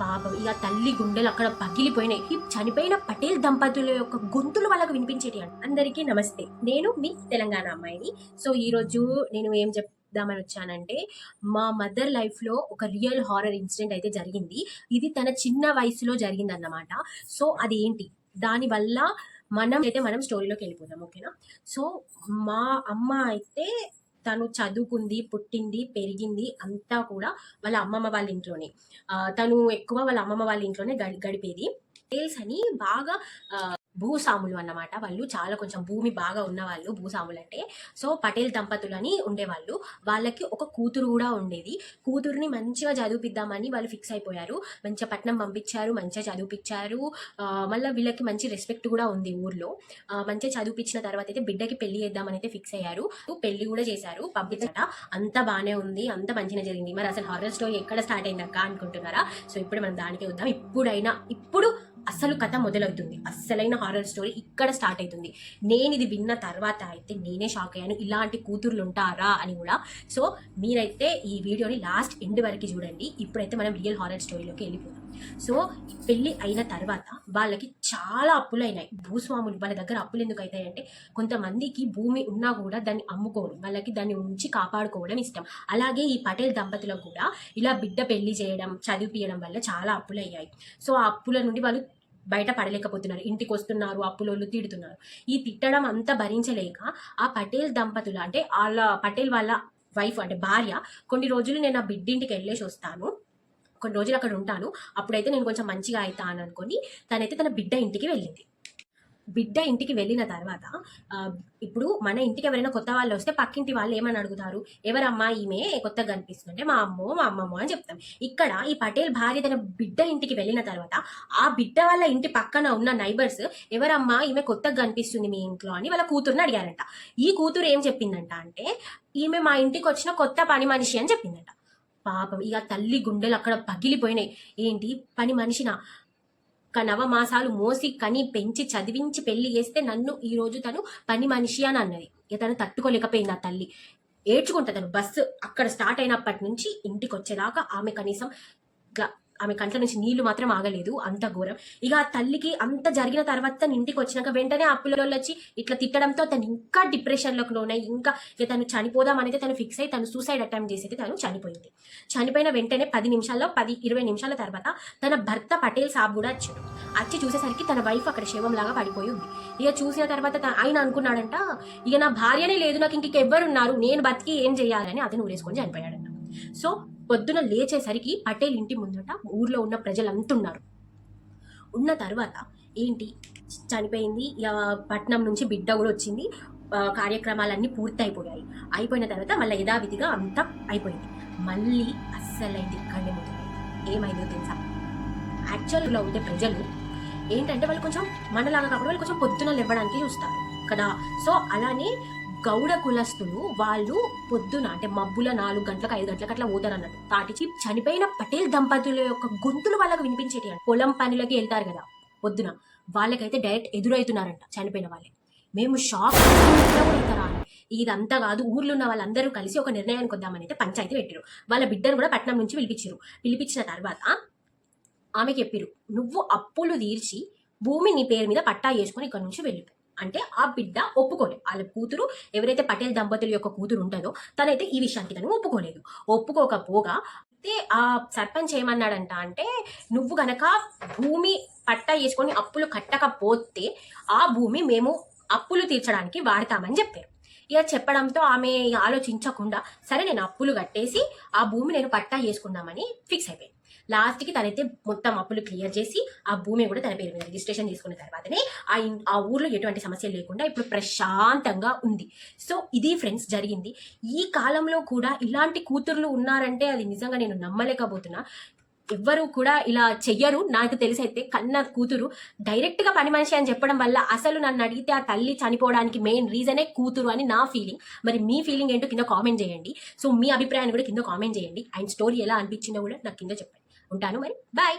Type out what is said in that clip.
పాపం ఇక తల్లి గుండెలు అక్కడ పగిలిపోయినాయి. ఈ చనిపోయిన పటేల్ దంపతుల యొక్క గొంతులు వాళ్ళకు వినిపించేటి అంట. అందరికీ నమస్తే, నేను మీ తెలంగాణ అమ్మాయిని. సో ఈ రోజు నేను ఏం చెప్దామని వచ్చానంటే, మా మదర్ లైఫ్ లో ఒక రియల్ హారర్ ఇన్సిడెంట్ అయితే జరిగింది. ఇది తన చిన్న వయసులో జరిగింది అన్నమాట. సో అది ఏంటి, దాని వల్ల మనం స్టోరీలోకి వెళ్ళిపోదాం, ఓకేనా? సో మా అమ్మ అయితే తను చదువుకుంది, పుట్టింది, పెరిగింది అంతా కూడా వాళ్ళ అమ్మమ్మ వాళ్ళ ఇంట్లోనే. తను ఎక్కువ వాళ్ళ అమ్మమ్మ వాళ్ళ ఇంట్లోనే గడిపేది. సేల్స్ అని బాగా భూస్వాములు అన్నమాట. వాళ్ళు చాలా కొంచెం భూమి బాగా ఉన్నవాళ్ళు భూస్వాములు అంటే. సో పటేల్ దంపతులు అని ఉండేవాళ్ళు. వాళ్ళకి ఒక కూతురు కూడా ఉండేది. కూతురుని మంచిగా చదివిపిద్దామని వాళ్ళు ఫిక్స్ అయిపోయారు. మంచిగా పట్నం పంపించారు, మంచిగా చదివిపించారు. మళ్ళీ వీళ్ళకి మంచి రెస్పెక్ట్ కూడా ఉంది ఊర్లో. మంచిగా చదివిపించిన తర్వాత అయితే బిడ్డకి పెళ్లి చేద్దామని అయితే ఫిక్స్ అయ్యారు. పెళ్లి కూడా చేశారు, పంపించట. అంత బాగానే ఉంది, అంత మంచిగా జరిగింది. మరి అసలు హారర్ స్టోరీ ఎక్కడ స్టార్ట్ అయింది అక్క అనుకుంటున్నారా? సో ఇప్పుడు మనం దానికి వద్దాం. ఇప్పుడు అసలు కథ మొదలవుతుంది. అస్సలైన హారర్ స్టోరీ ఇక్కడ స్టార్ట్ అవుతుంది. నేను ఇది విన్న తర్వాత అయితే నేనే షాక్ అయ్యాను, ఇలాంటి కూతుర్లు ఉంటారా అని కూడా. సో మీరైతే ఈ వీడియోని లాస్ట్ ఎండ్ వరకు చూడండి. ఇప్పుడైతే మనం రియల్ హారర్ స్టోరీలోకి వెళ్ళిపోదాం. సో పెళ్లి అయిన తర్వాత వాళ్ళకి చాలా అప్పులు అయినాయి. భూస్వాములు వాళ్ళ దగ్గర అప్పులు ఎందుకు అవుతాయి అంటే, కొంతమందికి భూమి ఉన్నా కూడా దాన్ని అమ్ముకోరు, వాళ్ళకి దాన్ని ఉంచి కాపాడుకోవడం ఇష్టం. అలాగే ఈ పటేల్ దంపతులకు కూడా ఇలా బిడ్డ పెళ్లి చేయడం, చదివిపియడం వల్ల చాలా అప్పులు అయ్యాయి. సో ఆ అప్పుల నుండి వాళ్ళు బయట పడలేకపోతున్నారు. ఇంటికి వస్తున్నారు, అప్పులోళ్ళు తిడుతున్నారు. ఈ తిట్టడం అంతా భరించలేక ఆ పటేల్ దంపతులు అంటే పటేల్ వాళ్ళ వైఫ్ అంటే భార్య, కొన్ని రోజులు నేను ఆ బిడ్డింటికి వెళ్ళేసి వస్తాను, కొన్ని రోజులు అక్కడ ఉంటాను, అప్పుడైతే నేను కొంచెం మంచిగా అవుతాను అనుకొని తనైతే తన బిడ్డ ఇంటికి వెళ్ళింది. బిడ్డ ఇంటికి వెళ్ళిన తర్వాత ఇప్పుడు మన ఇంటికి ఎవరైనా కొత్త వాళ్ళు వస్తే పక్కింటి వాళ్ళు ఏమని అడుగుతారు, ఎవరమ్మా ఈమె కొత్తగా కనిపిస్తుంటే, మా అమ్మమ్మో అని చెప్తాం. ఇక్కడ ఈ పటేల్ భార్య తన బిడ్డ ఇంటికి వెళ్ళిన తర్వాత ఆ బిడ్డ వాళ్ళ ఇంటి పక్కన ఉన్న నైబర్స్, ఎవరమ్మా ఈమె కొత్తగా కనిపిస్తుంది మీ ఇంట్లో అని వాళ్ళ కూతురుని అడిగారంట. ఈ కూతురు ఏం చెప్పిందంట అంటే, ఈమె మా ఇంటికి వచ్చిన కొత్త పని మనిషి అని చెప్పిందంట. పాపం ఇక తల్లి గుండెలు అక్కడ పగిలిపోయినాయి. ఏంటి, పని మనిషినా? నవమాసాలు మోసి కని పెంచి చదివించి పెళ్లి చేస్తే నన్ను ఈ రోజు తను పని మనిషి అని అన్నది. ఇక తను తట్టుకోలేకపోయింది. ఆ తల్లి ఏడ్చుకుంటా. తను బస్సు అక్కడ స్టార్ట్ అయినప్పటి నుంచి ఇంటికి వచ్చేదాకా ఆమె కనీసం ఆమె కంట్ల నుంచి నీళ్లు మాత్రం ఆగలేదు, అంత ఘోరం. ఇక ఆ తల్లికి అంత జరిగిన తర్వాత తను ఇంటికి వచ్చినాక వెంటనే అప్పులలో వచ్చి ఇట్లా తిట్టడంతో తను ఇంకా డిప్రెషన్లోకి లోనై, ఇంకా ఇక తను చనిపోదామనైతే తను ఫిక్స్ అయ్యి తను సూసైడ్ అటెంప్ట్ చేసి తను చనిపోయింది. చనిపోయిన వెంటనే 10-20 నిమిషాల తర్వాత తన భర్త పటేల్ సాబ్ కూడా వచ్చాడు. వచ్చి చూసేసరికి తన వైఫ్ అక్కడ శవం లాగా పడిపోయి ఉంది. ఇక చూసిన తర్వాత ఆయన అనుకున్నాడంట, ఇక నా భార్యనే లేదు, నాకు ఇంకెవ్వరున్నారు, నేను బతికి ఏం చేయాలని అతను ఊరేసుకొని చనిపోయాడంట. సో పొద్దున లేచేసరికి పటేల్ ఇంటి ముందట ఊర్లో ఉన్న ప్రజలంతున్నారు. ఉన్న తర్వాత ఏంటి, చనిపోయింది, పట్నం నుంచి బిడ్డ కూడా వచ్చింది, కార్యక్రమాలన్నీ పూర్తి అయిపోయాయి. అయిపోయిన తర్వాత మళ్ళీ యథావిధిగా అంతా అయిపోయింది. మళ్ళీ అస్సలైంది ఇక్కడే మొదలైంది. ఏమైందో తెలుసా? యాక్చువల్గా ఉండే ప్రజలు ఏంటంటే, వాళ్ళు కొంచెం మనలాగా కాకుండా వాళ్ళు కొంచెం పొద్దున లేవడానికి చూస్తారు కదా. సో అలానే గౌడ కులస్తులు వాళ్ళు పొద్దున అంటే మబ్బుల 4 గంటలకు 5 గంటలకు అట్లా పోతారు అన్నట్టు. తాటిచి చనిపోయిన పటేల్ దంపతుల యొక్క గొంతులు వాళ్ళకి వినిపించేటి. పొలం పనులకి వెళ్తారు కదా పొద్దున, వాళ్ళకైతే డైరెక్ట్ ఎదురవుతున్నారంట చనిపోయిన వాళ్ళే. మేము షాక్ అవుతారా. ఇదంతా కాదు, ఊర్లో ఉన్న వాళ్ళందరూ కలిసి ఒక నిర్ణయానికి వద్దామని అయితే పంచాయతీ పెట్టారు. వాళ్ళ బిడ్డను కూడా పట్నం నుంచి పిలిపించిన తర్వాత ఆమెకి చెప్పిరు, నువ్వు అప్పులు తీర్చి భూమి నీ పేరు మీద పట్టా చేసుకొని ఇక్కడ నుంచి వెళ్ళిపో అంటే. ఆ బిడ్డ ఒప్పుకోలేదు. వాళ్ళ కూతురు, ఎవరైతే పటేల్ దంపతుల యొక్క కూతురు ఉంటుందో, తనైతే ఈ విషయానికి తను ఒప్పుకోలేదు. ఒప్పుకోకపోగా అయితే ఆ సర్పంచ్ ఏమన్నాడంట అంటే, నువ్వు గనక భూమి పట్టా చేసుకొని అప్పులు కట్టకపోతే ఆ భూమి మేము అప్పులు తీర్చడానికి వాడతామని చెప్పారు. ఇక చెప్పడంతో ఆమె ఆలోచించకుండా, సరే నేను అప్పులు కట్టేసి ఆ భూమి నేను పట్టా చేసుకుందామని ఫిక్స్ అయిపోయింది. లాస్ట్కి తనైతే మొత్తం అప్పులు క్లియర్ చేసి ఆ భూమి కూడా తన పేరు మీద రిజిస్ట్రేషన్ చేసుకున్న తర్వాతనే ఆ ఊర్లో ఎటువంటి సమస్యలు లేకుండా ఇప్పుడు ప్రశాంతంగా ఉంది. సో ఇది ఫ్రెండ్స్ జరిగింది. ఈ కాలంలో కూడా ఇలాంటి కూతుర్లు ఉన్నారంటే అది నిజంగా నేను నమ్మలేకపోతున్నా. ఎవ్వరు కూడా ఇలా చెయ్యరు. నాకు తెలిసైతే కన్న కూతురు డైరెక్ట్గా పని మనిషి అని చెప్పడం వల్ల, అసలు నన్ను అడిగితే ఆ తల్లి చనిపోవడానికి మెయిన్ రీజనే కూతురు అని నా ఫీలింగ్. మరి మీ ఫీలింగ్ ఏంటో కింద కామెంట్ చేయండి. సో మీ అభిప్రాయాన్ని కూడా కింద కామెంట్ చేయండి. ఆయన స్టోరీ ఎలా అనిపించిందో కూడా నాకు కింద చెప్పండి. ఉంటాను మరి, బాయ్.